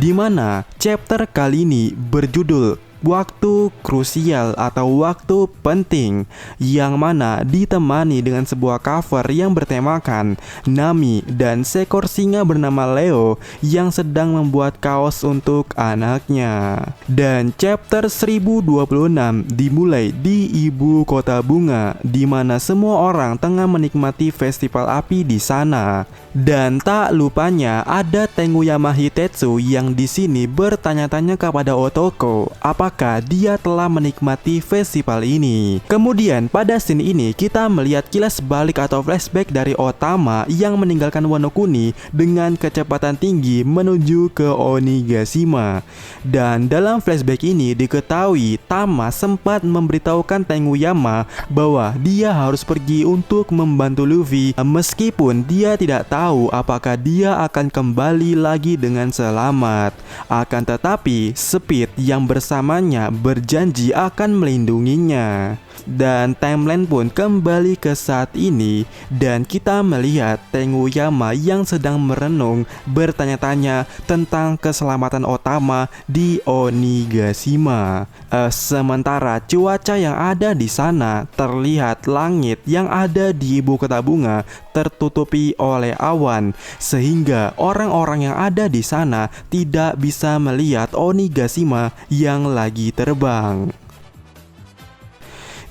di mana chapter kali ini berjudul waktu krusial atau waktu penting, yang mana ditemani dengan sebuah cover yang bertemakan Nami dan seekor singa bernama Leo yang sedang membuat kaos untuk anaknya. Dan chapter 1026 dimulai di ibu kota bunga, di mana semua orang tengah menikmati festival api di sana. Dan tak lupanya ada Tenguyama Hitetsu yang di sini bertanya-tanya kepada Otoko apakah dia telah menikmati festival ini. Kemudian pada scene ini kita melihat kilas balik atau flashback dari Otama yang meninggalkan Wano Kuni dengan kecepatan tinggi menuju ke Onigashima. Dan dalam flashback ini diketahui Tama sempat memberitahukan Tenguyama bahwa dia harus pergi untuk membantu Luffy, meskipun dia tidak tahu apakah dia akan kembali lagi dengan selamat. Akan tetapi Speed yang bersamanya berjanji akan melindunginya. Dan timeline pun kembali ke saat ini, dan kita melihat Tenguyama yang sedang merenung bertanya-tanya tentang keselamatan Otama di Onigashima. Sementara cuaca yang ada di sana terlihat langit yang ada di ibu kota bunga tertutupi oleh awan, sehingga orang-orang yang ada di sana tidak bisa melihat Onigashima yang lagi terbang.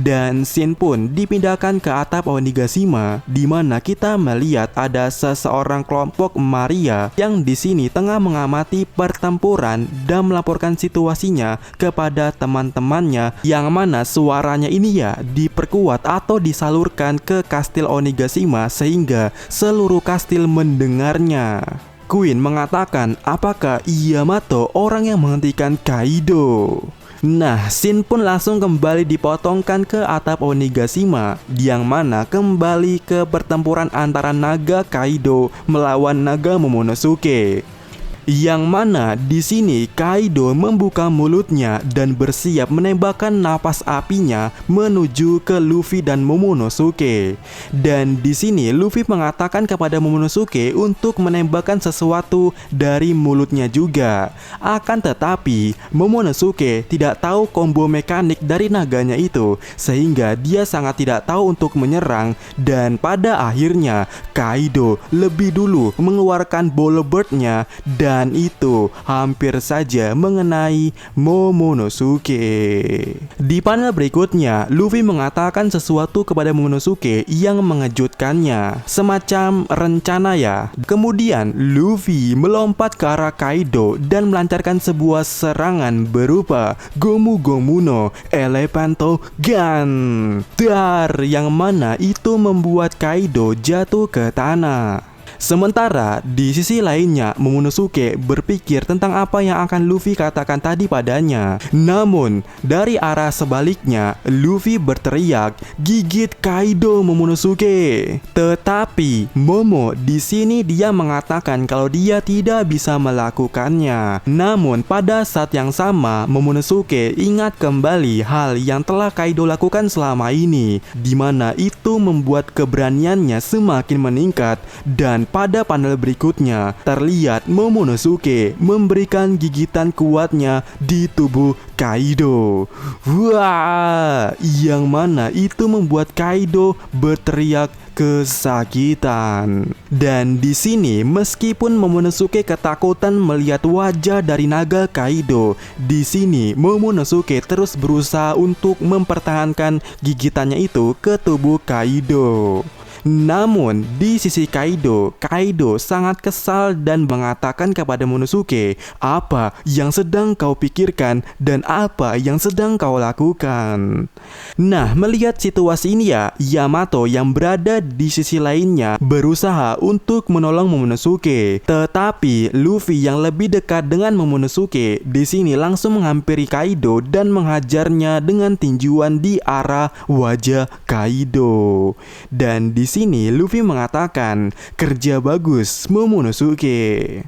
Dan scene pun dipindahkan ke atap Onigashima, di mana kita melihat ada seseorang kelompok Maria yang di sini tengah mengamati pertempuran dan melaporkan situasinya kepada teman-temannya, yang mana suaranya ini ya diperkuat atau disalurkan ke kastil Onigashima sehingga seluruh kastil mendengarnya. Queen mengatakan apakah Yamato orang yang menghentikan Kaido. Nah, scene pun langsung kembali dipotongkan ke atap Onigashima, yang mana kembali ke pertempuran antara naga Kaido melawan naga Momonosuke. Yang mana di sini Kaido membuka mulutnya dan bersiap menembakkan napas apinya menuju ke Luffy dan Momonosuke. Dan di sini Luffy mengatakan kepada Momonosuke untuk menembakkan sesuatu dari mulutnya juga. Akan tetapi Momonosuke tidak tahu combo mekanik dari naganya itu, sehingga dia sangat tidak tahu untuk menyerang. Dan pada akhirnya Kaido lebih dulu mengeluarkan ball bird-nya, dan itu hampir saja mengenai Momonosuke. Di panel berikutnya, Luffy mengatakan sesuatu kepada Momonosuke yang mengejutkannya, semacam rencana ya. Kemudian Luffy melompat ke arah Kaido dan melancarkan sebuah serangan berupa Gomu Gomu no Elephanto Gun, yang mana itu membuat Kaido jatuh ke tanah. Sementara di sisi lainnya, Momonosuke berpikir tentang apa yang akan Luffy katakan tadi padanya. Namun dari arah sebaliknya, Luffy berteriak, "Gigit Kaido, Momonosuke!" Tetapi Momo di sini dia mengatakan kalau dia tidak bisa melakukannya. Namun pada saat yang sama, Momonosuke ingat kembali hal yang telah Kaido lakukan selama ini, di mana itu membuat keberaniannya semakin meningkat. Dan pada panel berikutnya terlihat Momonosuke memberikan gigitan kuatnya di tubuh Kaido. Wah, yang mana itu membuat Kaido berteriak kesakitan. Dan di sini meskipun Momonosuke ketakutan melihat wajah dari naga Kaido, di sini Momonosuke terus berusaha untuk mempertahankan gigitannya itu ke tubuh Kaido. Namun di sisi Kaido sangat kesal dan mengatakan kepada Momonosuke, apa yang sedang kau pikirkan dan apa yang sedang kau lakukan. Nah, melihat situasi ini ya, Yamato yang berada di sisi lainnya berusaha untuk menolong Momonosuke. Tetapi Luffy yang lebih dekat dengan Momonosuke di sini langsung menghampiri Kaido dan menghajarnya dengan tinjuan di arah wajah Kaido. Dan di sini Luffy mengatakan, "Kerja bagus, Momonosuke."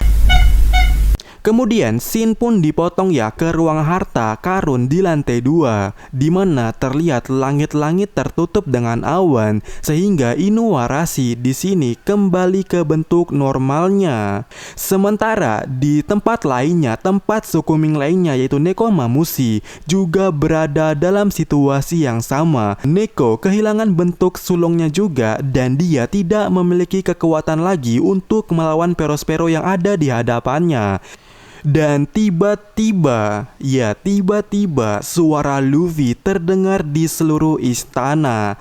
Kemudian scene pun dipotong ya ke ruang harta karun di lantai 2, di mana terlihat langit-langit tertutup dengan awan sehingga Inuarashi di sini kembali ke bentuk normalnya. Sementara di tempat lainnya, tempat suku Ming lainnya yaitu Nekomamushi juga berada dalam situasi yang sama. Neko kehilangan bentuk sulungnya juga dan dia tidak memiliki kekuatan lagi untuk melawan Perospero yang ada di hadapannya. Dan tiba-tiba suara Luffy terdengar di seluruh istana.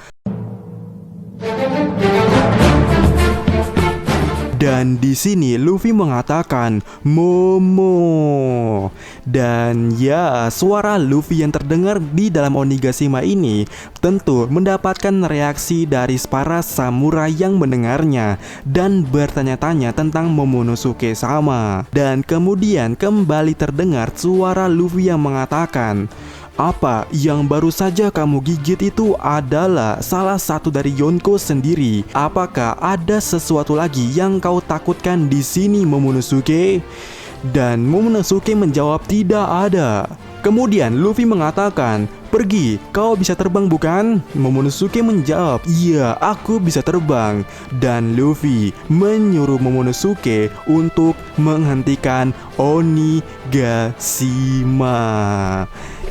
Dan di sini Luffy mengatakan Momo. Dan ya, suara Luffy yang terdengar di dalam Onigashima ini tentu mendapatkan reaksi dari para samurai yang mendengarnya dan bertanya-tanya tentang Momonosuke sama. Dan kemudian kembali terdengar suara Luffy yang mengatakan, apa yang baru saja kamu gigit itu adalah salah satu dari Yonko sendiri. Apakah ada sesuatu lagi yang kau takutkan di sini, Momonosuke? Dan Momonosuke menjawab tidak ada. Kemudian Luffy mengatakan, pergi, kau bisa terbang bukan? Momonosuke menjawab, iya, aku bisa terbang. Dan Luffy menyuruh Momonosuke untuk menghentikan Onigashima.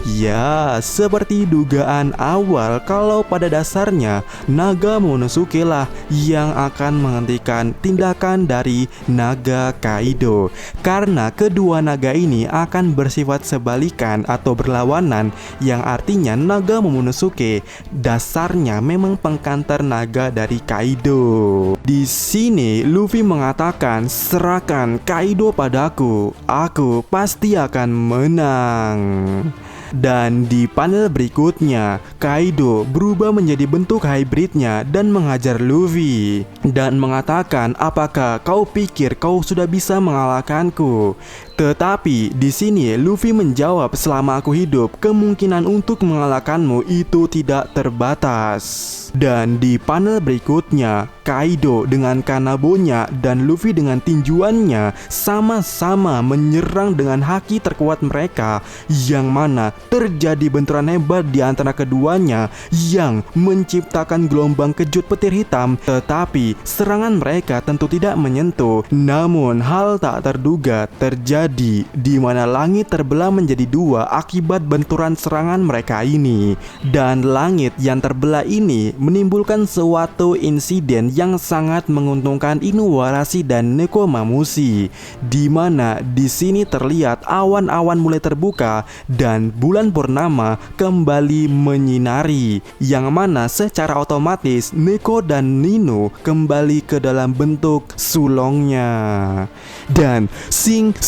Ya, seperti dugaan awal kalau pada dasarnya naga Momonosuke lah yang akan menghentikan tindakan dari naga Kaido. Karena kedua naga ini akan bersifat sebalikan atau berlawanan, yang artinya naga Momonosuke dasarnya memang pengkantar naga dari Kaido. Di sini Luffy mengatakan, serahkan Kaido padaku, aku pasti akan menang. Dan di panel berikutnya, Kaido berubah menjadi bentuk hybridnya dan menghajar Luffy dan mengatakan, apakah kau pikir kau sudah bisa mengalahkanku? Tetapi di sini Luffy menjawab, selama aku hidup, kemungkinan untuk mengalahkanmu itu tidak terbatas. Dan di panel berikutnya, Kaido dengan Kanabonya dan Luffy dengan tinjuannya sama-sama menyerang dengan haki terkuat mereka, yang mana terjadi benturan hebat di antara keduanya yang menciptakan gelombang kejut petir hitam. Tetapi serangan mereka tentu tidak menyentuh. Namun hal tak terduga terjadi, di mana langit terbelah menjadi dua akibat benturan serangan mereka ini. Dan langit yang terbelah ini menimbulkan suatu insiden yang sangat menguntungkan Inuarashi dan Nekomamushi, di mana di sini terlihat awan-awan mulai terbuka dan bulan purnama kembali menyinari, yang mana secara otomatis Neko dan Nino kembali ke dalam bentuk sulongnya. Dan sing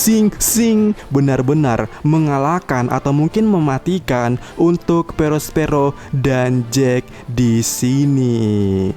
benar-benar mengalahkan atau mungkin mematikan untuk Perospero dan Jack di sini.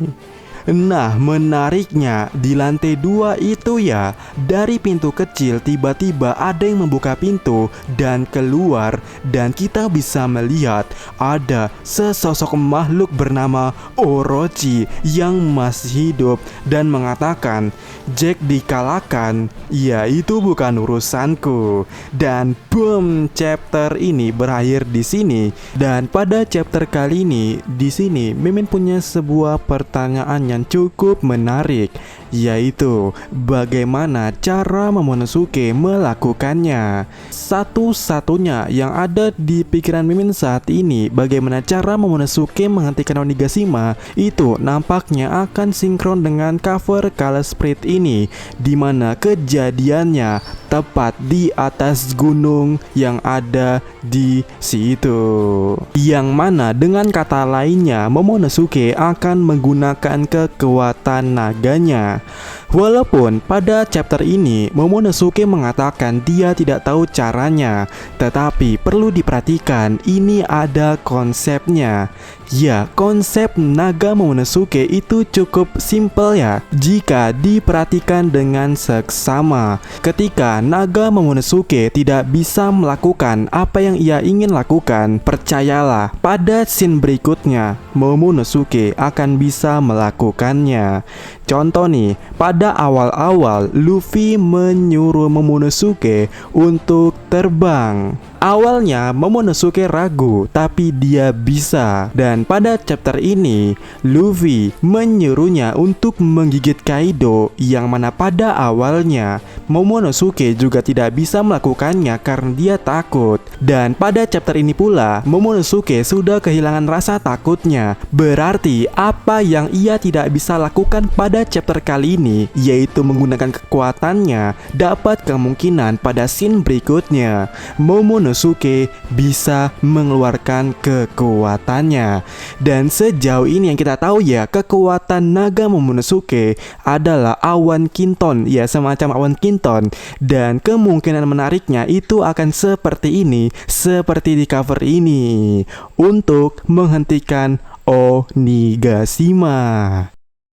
Nah, menariknya di lantai 2 itu ya, dari pintu kecil tiba-tiba ada yang membuka pintu dan keluar, dan kita bisa melihat ada sesosok makhluk bernama Orochi yang masih hidup dan mengatakan, Jack dikalahkan, ya itu bukan urusanku. Dan boom, chapter ini berakhir di sini. Dan pada chapter kali ini, di sini Mimin punya sebuah pertanyaan yang cukup menarik, yaitu bagaimana cara Momonosuke melakukannya. Satu-satunya yang ada di pikiran Mimin saat ini, bagaimana cara Momonosuke menghentikan Onigashima, itu nampaknya akan sinkron dengan cover Color Spirit ini, dimana kejadiannya tepat di atas gunung yang ada di situ. Yang mana dengan kata lainnya, Momonosuke akan menggunakan kekuatan naganya. Walaupun pada chapter ini Momonosuke mengatakan dia tidak tahu caranya, tetapi perlu diperhatikan ini ada konsepnya. Ya, konsep naga Momonosuke itu cukup simpel ya jika diperhatikan dengan seksama. Ketika naga Momonosuke tidak bisa melakukan apa yang ia ingin lakukan, percayalah pada scene berikutnya Momonosuke akan bisa melakukan melakukannya. Contoh nih, pada awal-awal Luffy menyuruh Momonosuke untuk terbang. Awalnya Momonosuke ragu, tapi dia bisa. Dan pada chapter ini, Luffy menyuruhnya untuk menggigit Kaido, yang mana pada awalnya Momonosuke juga tidak bisa melakukannya karena dia takut. Dan pada chapter ini pula, Momonosuke sudah kehilangan rasa takutnya. Berarti apa yang ia tidak bisa lakukan pada chapter kali ini, yaitu menggunakan kekuatannya, dapat kemungkinan pada scene berikutnya Momonosuke bisa mengeluarkan kekuatannya. Dan sejauh ini yang kita tahu ya, kekuatan naga Momonosuke adalah awan Kinton, ya semacam awan Kinton. Dan kemungkinan menariknya itu akan seperti ini, seperti di cover ini, untuk menghentikan Onigashima.